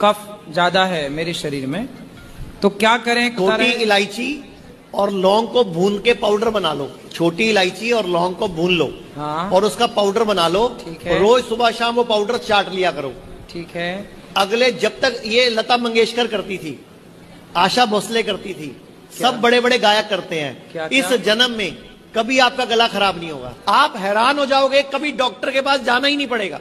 कफ ज्यादा है मेरे शरीर में, तो क्या करें? छोटी इलायची और लौंग को भून के पाउडर बना लो। छोटी इलायची और लौंग को भून लो, हाँ, और उसका पाउडर बना लो। ठीक है। रोज सुबह शाम वो पाउडर चाट लिया करो। ठीक है। अगले, जब तक ये लता मंगेशकर करती थी, आशा भोसले करती थी, सब बड़े बड़े गायक करते हैं। क्या? इस जन्म में कभी आपका गला खराब नहीं होगा। आप हैरान हो जाओगे, कभी डॉक्टर के पास जाना ही नहीं पड़ेगा।